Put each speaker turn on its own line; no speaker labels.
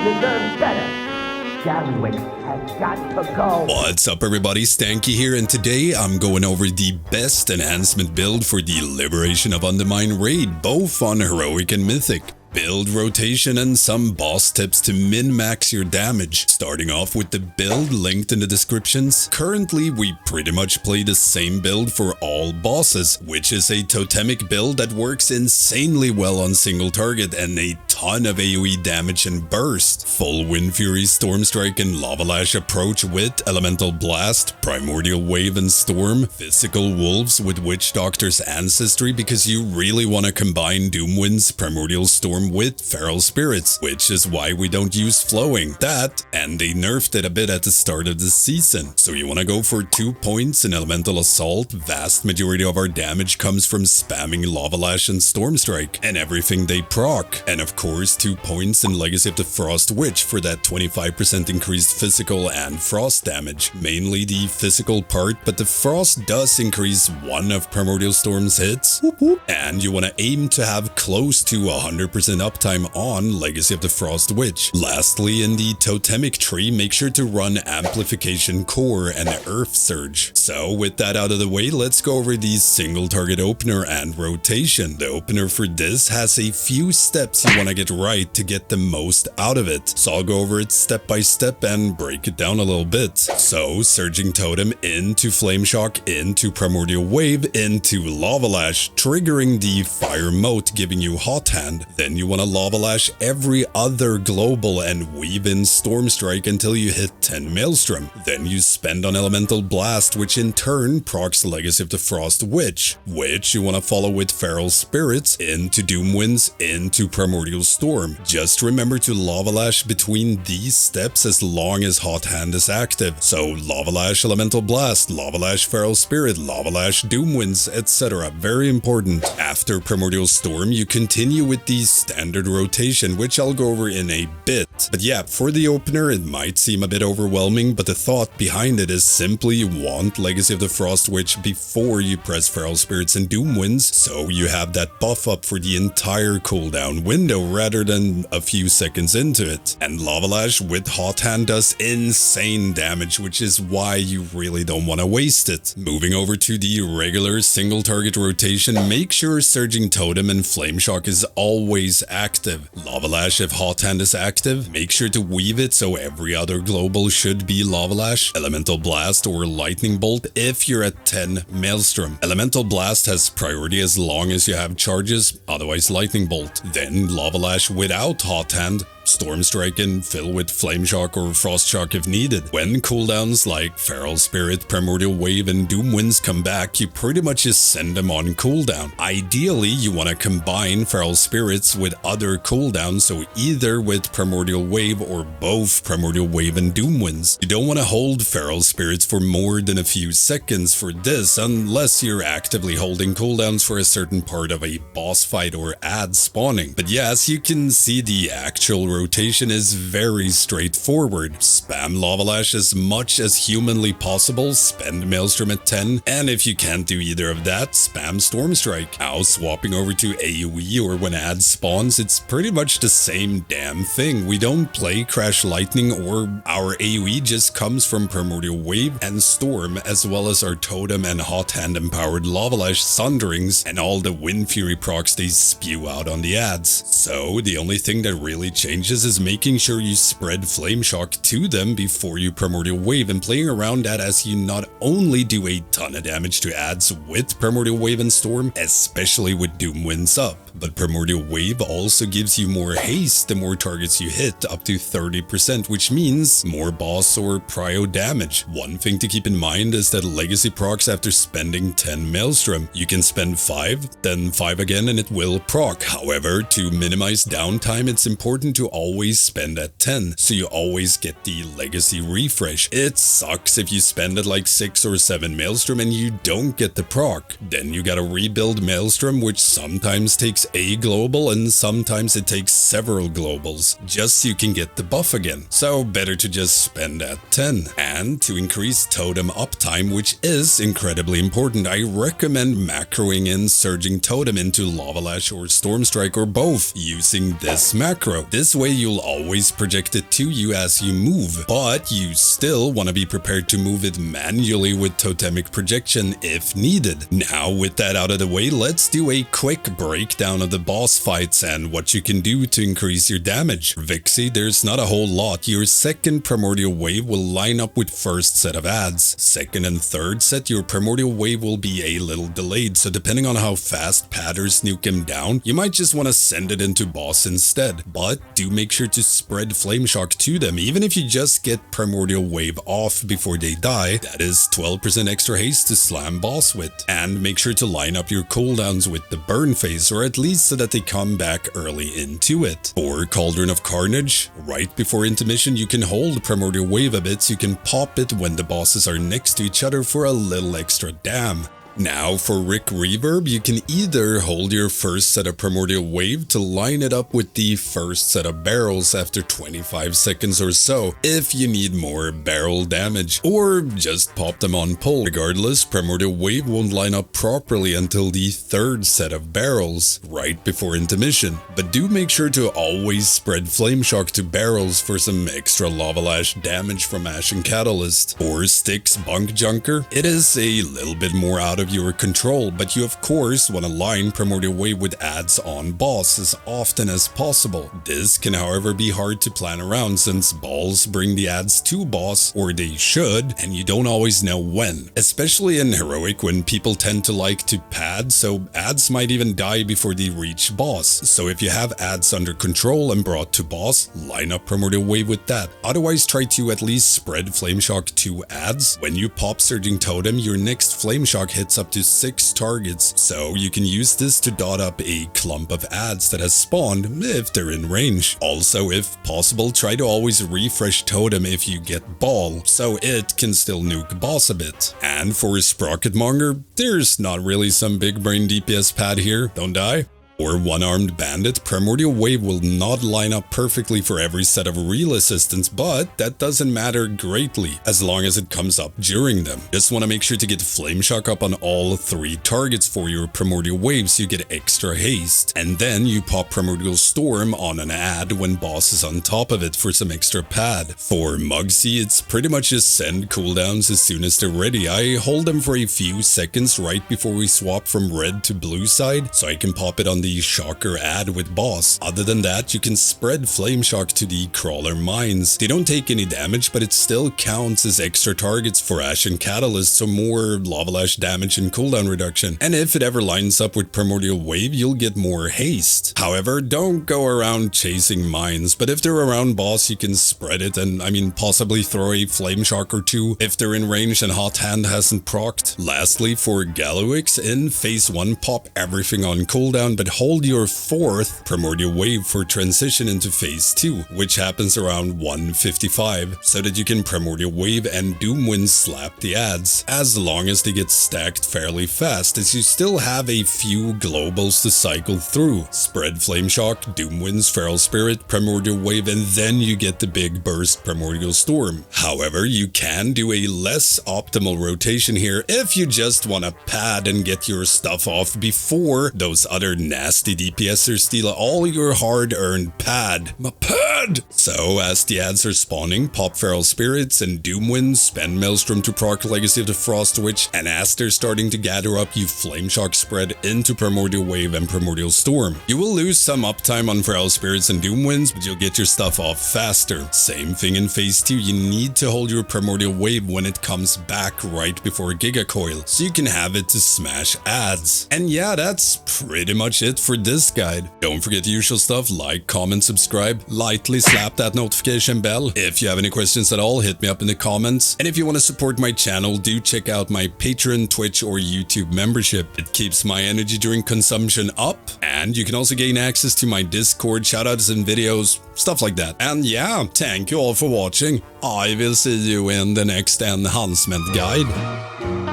deserve better. Gallywix has got to go.
What's up everybody, Stankie here, and today I'm going over the best enhancement build for the Liberation of Undermine raid, both on Heroic and Mythic. Build rotation and some boss tips to min-max your damage. Starting off with the build linked in the descriptions. Currently, we pretty much play the same build for all bosses, which is a totemic build that works insanely well on single target and a ton of AoE damage and burst. Full Wind Fury, Storm Strike and Lava Lash approach with Elemental Blast, Primordial Wave and Storm, Physical Wolves with Witch Doctor's Ancestry because you really want to combine Doomwind's Primordial Storm with Feral Spirits, which is why we don't use Flowing. That, and they nerfed it a bit at the start of the season. So you want to go for 2 points in Elemental Assault. Vast majority of our damage comes from spamming Lava Lash and Storm Strike and everything they proc. And of course 2 points in Legacy of the Frost Witch for that 25% increased physical and frost damage. Mainly the physical part, but the frost does increase one of Primordial Storm's hits. Whoop whoop. And you want to aim to have close to 100% uptime on Legacy of the Frost Witch. Lastly, in the totemic tree, make sure to run Amplification Core and Earth Surge. So with that out of the way, let's go over the single target opener and rotation. The opener for this has a few steps you want to get right to get the most out of it. So I'll go over it step by step and break it down a little bit. So Surging Totem into Flame Shock, into Primordial Wave, into Lava Lash, triggering the Fire Mote, giving you Hot Hand. Then you want to Lava Lash every other global and weave in Storm Strike until you hit 10 Maelstrom. Then you spend on Elemental Blast, which in turn procs Legacy of the Frost Witch, which you want to follow with Feral Spirits, into Doomwinds, into Primordial Storm. Just remember to Lava Lash between these steps as long as Hot Hand is active. So Lava Lash Elemental Blast, Lava Lash Feral Spirit, Lava Lash Doomwinds, etc. Very important. After Primordial Storm, you continue with the standard rotation, which I'll go over in a bit. But yeah, for the opener, it might seem a bit overwhelming, but the thought behind it is simply you want Legacy of the Frost Witch before you press Feral Spirits and Doomwinds, so you have that buff up for the entire cooldown window rather than a few seconds into it. And Lava Lash with Hot Hand does insane damage, which is why you really don't want to waste it. Moving over to the regular single target rotation, make sure Surging Totem and Flame Shock is always active. Lava Lash if Hot Hand is active, make sure to weave it so every other global should be Lava Lash. Elemental Blast or Lightning Bolt if you're at 10 Maelstrom. Elemental Blast has priority as long as you have charges, otherwise Lightning Bolt. Then Lava Lash without Hot Hand, Storm Strike and fill with Flame Shock or Frost Shock if needed. When cooldowns like Feral Spirit, Primordial Wave and Doomwinds come back, you pretty much just send them on cooldown. Ideally, you want to combine Feral Spirits with other cooldowns, so either with Primordial Wave or both Primordial Wave and Doomwinds. You don't want to hold Feral Spirits for more than a few seconds for this, unless you're actively holding cooldowns for a certain part of a boss fight or ad spawning. But yes, you can see the actual rotation is very straightforward. Spam Lava Lash as much as humanly possible, spend Maelstrom at 10, and if you can't do either of that, spam Storm Strike. Now swapping over to AoE or when ad spawns, it's pretty much the same damn thing. We don't play Crash Lightning, or our AoE just comes from Primordial Wave and Storm, as well as our Totem and Hot Hand empowered Lava Lash Sunderings and all the Wind Fury procs they spew out on the ads. So the only thing that really changes is making sure you spread Flame Shock to them before you Primordial Wave, and playing around that as you not only do a ton of damage to ads with Primordial Wave and Storm, especially with Doomwinds up, but Primordial Wave also gives you more haste the more targets you hit, up to 30%, which means more boss or prio damage. One thing to keep in mind is that Legacy procs after spending 10 Maelstrom. You can spend 5, then 5 again and it will proc. However, to minimize downtime, it's important to always spend at 10, so you always get the Legacy refresh. It sucks if you spend at like 6 or 7 Maelstrom and you don't get the proc. Then you gotta rebuild Maelstrom, which sometimes takes a global and sometimes it takes several globals, just so you can get the buff again. So better to just spend at 10. And to increase Totem uptime, which is incredibly important, I recommend macroing in Surging Totem into Lava Lash or Storm Strike or both using this macro. This way way you'll always project it to you as you move, but you still want to be prepared to move it manually with totemic projection if needed. Now with that out of the way, let's do a quick breakdown of the boss fights and what you can do to increase your damage. Vexie, there's not a whole lot. Your second primordial wave will line up with first set of adds. Second and third set, your primordial wave will be a little delayed, so depending on how fast padders nuke him down, you might just want to send it into boss instead. But do make sure to spread flame shock to them, even if you just get primordial wave off before they die. That is 12% extra haste to slam boss with. And make sure to line up your cooldowns with the burn phase, or at least so that they come back early into it. For Cauldron of Carnage, right before intermission you can hold primordial wave a bit so you can pop it when the bosses are next to each other for a little extra dam. Now for Rik Reverb, you can either hold your first set of primordial wave to line it up with the first set of barrels after 25 seconds or so if you need more barrel damage, or just pop them on pull. Regardless, primordial wave won't line up properly until the third set of barrels, right before intermission. But do make sure to always spread flame shock to barrels for some extra lava lash damage from Ashen Catalyst. For Stix Bunkjunker, it is a little bit more out of your control, but you of course want to line primordial wave with adds on boss as often as possible. This can however be hard to plan around since balls bring the adds to boss, or they should, and you don't always know when. Especially in heroic when people tend to like to pad, so adds might even die before they reach boss. So if you have adds under control and brought to boss, line up primordial wave with that. Otherwise try to at least spread flame shock to adds. When you pop Surging Totem, your next flame shock hits up to 6 targets, so you can use this to dot up a clump of adds that has spawned if they're in range. Also, if possible, try to always refresh Totem if you get ball, so it can still nuke boss a bit. And for Sprocketmonger, there's not really some big brain DPS pad here, don't die. Or one-armed bandit, primordial wave will not line up perfectly for every set of real assistance, but that doesn't matter greatly as long as it comes up during them. Just want to make sure to get flame shock up on all 3 targets for your primordial wave so you get extra haste, and then you pop primordial storm on an add when boss is on top of it for some extra pad. For Mugsy, it's pretty much just send cooldowns as soon as they're ready. I hold them for a few seconds right before we swap from red to blue side so I can pop it on the shocker add with boss. Other than that, you can spread flame shock to the crawler mines. They don't take any damage, but it still counts as extra targets for Ashen Catalyst, so more lava lash damage and cooldown reduction. And if it ever lines up with primordial wave, you'll get more haste. However, don't go around chasing mines, but if they're around boss, you can spread it and possibly throw a flame shock or 2 if they're in range and hot hand hasn't procced. Lastly, for Gallywix, in phase 1, pop everything on cooldown, but hold your 4th primordial wave for transition into phase 2, which happens around 155, so that you can primordial wave and doomwind slap the adds, as long as they get stacked fairly fast, as you still have a few globals to cycle through. Spread flame shock, doomwinds, feral spirit, primordial wave, and then you get the big burst primordial storm. However, you can do a less optimal rotation here if you just want to pad and get your stuff off before those other nasty DPSers steal all your hard-earned pad. My pad! So, as the adds are spawning, pop feral spirits and doomwinds, spend maelstrom to proc Legacy of the Frost Witch, and as they're starting to gather up, you flame shock spread into primordial wave and primordial storm. You will lose some uptime on feral spirits and doomwinds, but you'll get your stuff off faster. Same thing in phase 2, you need to hold your primordial wave when it comes back right before Giga Coil, so you can have it to smash adds. And yeah, that's pretty much it for this guide. Don't forget the usual stuff, like, comment, subscribe, lightly slap that notification bell. If you have any questions at all, hit me up in the comments. And if you want to support my channel, do check out my Patreon, Twitch, or YouTube membership. It keeps my energy during consumption up, and you can also gain access to my Discord, shoutouts and videos, stuff like that. And yeah, thank you all for watching. I will see you in the next enhancement guide.